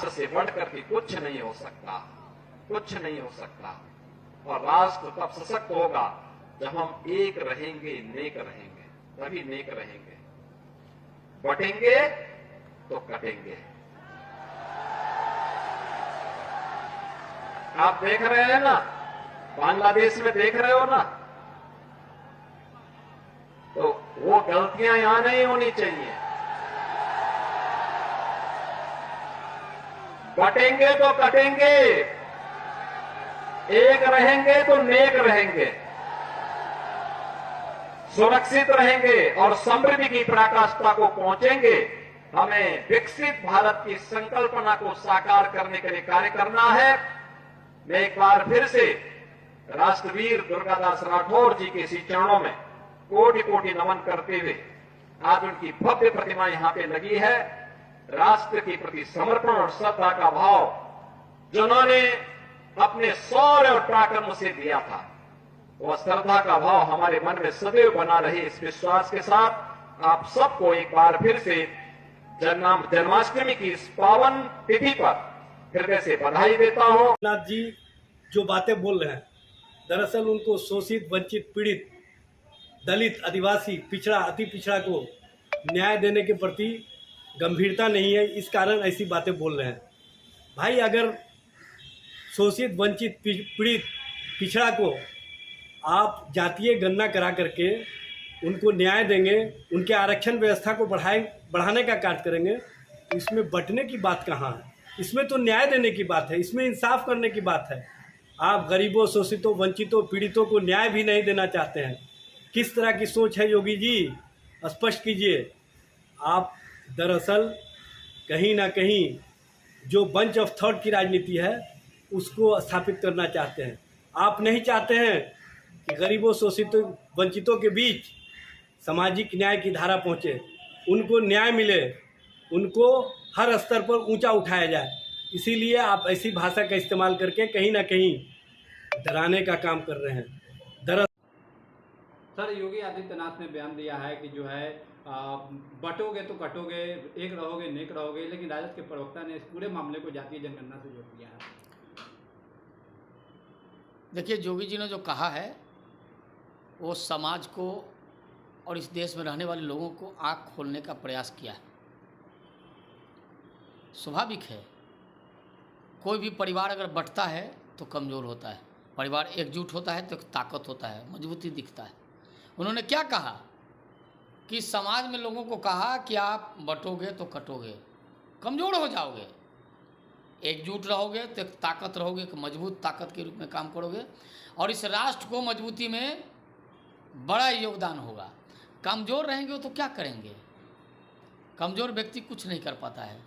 राष्ट्र से बढ़कर के कुछ नहीं हो सकता, कुछ नहीं हो सकता। और राष्ट्र तब सशक्त होगा जब हम एक रहेंगे, नेक रहेंगे, तभी नेक रहेंगे। बटेंगे तो कटेंगे। आप देख रहे हैं ना, बांग्लादेश में देख रहे हो ना, तो वो गलतियां यहां नहीं होनी चाहिए। बटेंगे तो कटेंगे, एक रहेंगे तो नेक रहेंगे, सुरक्षित रहेंगे और समृद्धि की पराकाष्ठा को पहुंचेंगे। हमें विकसित भारत की संकल्पना को साकार करने के लिए कार्य करना है। मैं एक बार फिर से राष्ट्रवीर दुर्गादास राठौर जी के श्री चरणों में कोटि कोटि नमन करते हुए, आज उनकी भव्य प्रतिमा यहां पे लगी है। राष्ट्र के प्रति समर्पण और श्रद्धा का भाव जिन्होंने अपने शौर्य और पराक्रम से दिया था, वह श्रद्धा का भाव हमारे मन में सदैव बना रहे। इस विश्वास के साथ आप सबको एक बार फिर से जन्माष्टमी की इस पावन तिथि पर हृदय से बधाई देता हूं। नाथ जी जो बातें बोल रहे हैं, दरअसल उनको शोषित, वंचित, पीड़ित, दलित, आदिवासी, पिछड़ा, अति पिछड़ा को न्याय देने के प्रति गंभीरता नहीं है, इस कारण ऐसी बातें बोल रहे हैं। भाई, अगर शोषित, वंचित, पीड़ित, पिछड़ा को आप जातीय गणना करा करके उनको न्याय देंगे, उनके आरक्षण व्यवस्था को बढ़ाने का कार्य करेंगे, तो इसमें बंटने की बात कहाँ है? इसमें तो न्याय देने की बात है, इसमें इंसाफ करने की बात है। आप गरीबों, शोषितों, वंचितों, पीड़ितों को न्याय भी नहीं देना चाहते हैं। किस तरह की सोच है योगी जी, स्पष्ट कीजिए। आप दरअसल कहीं ना कहीं जो बंच ऑफ थॉट की राजनीति है उसको स्थापित करना चाहते हैं। आप नहीं चाहते हैं कि गरीबों, शोषितों, वंचितों के बीच सामाजिक न्याय की धारा पहुँचे, उनको न्याय मिले, उनको हर स्तर पर ऊंचा उठाया जाए। इसीलिए आप ऐसी भाषा का इस्तेमाल करके कहीं ना कहीं डराने का काम कर रहे हैं। सर, योगी आदित्यनाथ ने बयान दिया है कि जो है बटोगे तो कटोगे, एक रहोगे नेक रहोगे, लेकिन राजद के प्रवक्ता ने इस पूरे मामले को जातीय जनगणना से जोड़ दिया है। देखिए, योगी जी ने जो कहा है वो समाज को और इस देश में रहने वाले लोगों को आँख खोलने का प्रयास किया है। स्वाभाविक है, कोई भी परिवार अगर बंटता है तो कमज़ोर होता है, परिवार एकजुट होता है तो एक ताकत होता है, मजबूती दिखता है। उन्होंने क्या कहा कि समाज में लोगों को कहा कि आप बटोगे तो कटोगे, कमज़ोर हो जाओगे, एकजुट रहोगे तो एक ताकत रहोगे, एक मजबूत ताकत के रूप में काम करोगे और इस राष्ट्र को मजबूती में बड़ा योगदान होगा। कमज़ोर रहेंगे तो क्या करेंगे? कमज़ोर व्यक्ति कुछ नहीं कर पाता है।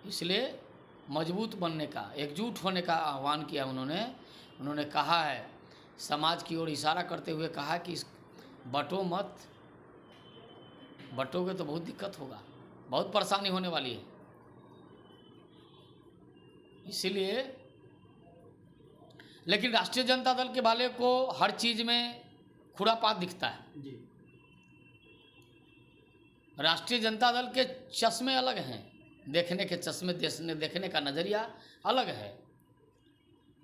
इसलिए मजबूत बनने का, एकजुट होने का आह्वान किया उन्होंने कहा है, समाज की ओर इशारा करते हुए कहा कि बटो मत, बटोगे तो बहुत दिक्कत होगा, बहुत परेशानी होने वाली है। इसीलिए लेकिन राष्ट्रीय जनता दल के वाले को हर चीज़ में खुरापात दिखता है जी। राष्ट्रीय जनता दल के चश्मे अलग हैं, देखने के चश्मे, देखने का नज़रिया अलग है।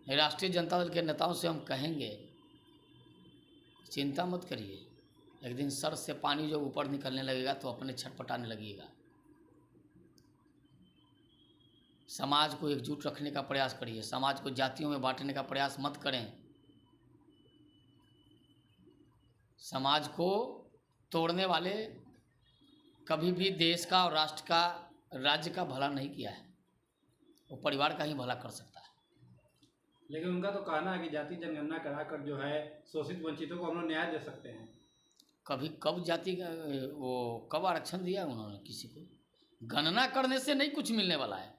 राष्ट्रीय जनता दल के नेताओं से हम कहेंगे, चिंता मत करिए, एक दिन सर से पानी जो ऊपर निकलने लगेगा तो अपने छटपटाने लगेगा। समाज को एकजुट रखने का प्रयास करिए, समाज को जातियों में बांटने का प्रयास मत करें। समाज को तोड़ने वाले कभी भी देश का और राष्ट्र का, राज्य का भला नहीं किया है, वो परिवार का ही भला कर सकता है। लेकिन उनका तो कहना है कि जाति जनगणना कराकर जो है शोषित वंचितों को हम लोग न्याय दे सकते हैं। कभी कब जाति का वो कब आरक्षण दिया उन्होंने किसी को? गणना करने से नहीं कुछ मिलने वाला है।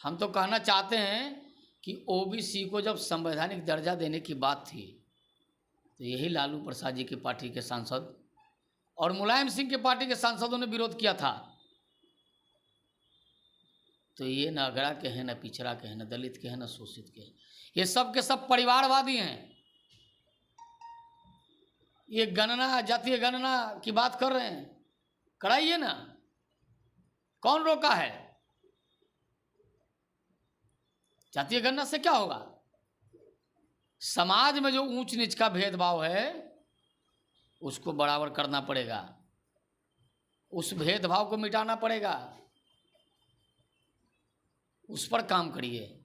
हम तो कहना चाहते हैं कि ओबीसी को जब संवैधानिक दर्जा देने की बात थी तो यही लालू प्रसाद जी की पार्टी के सांसद और मुलायम सिंह की पार्टी के सांसदों ने विरोध किया था। तो ये न अगड़ा के हैं, न पिछड़ा के हैं, न दलित के हैं, न शोषित के हैं, ये सब के सब परिवारवादी हैं। ये गणना, जातीय गणना की बात कर रहे हैं, कराइए ना, कौन रोका है? जातीय गणना से क्या होगा? समाज में जो ऊंच नीच का भेदभाव है उसको बराबर करना पड़ेगा, उस भेदभाव को मिटाना पड़ेगा, उस पर काम करिए।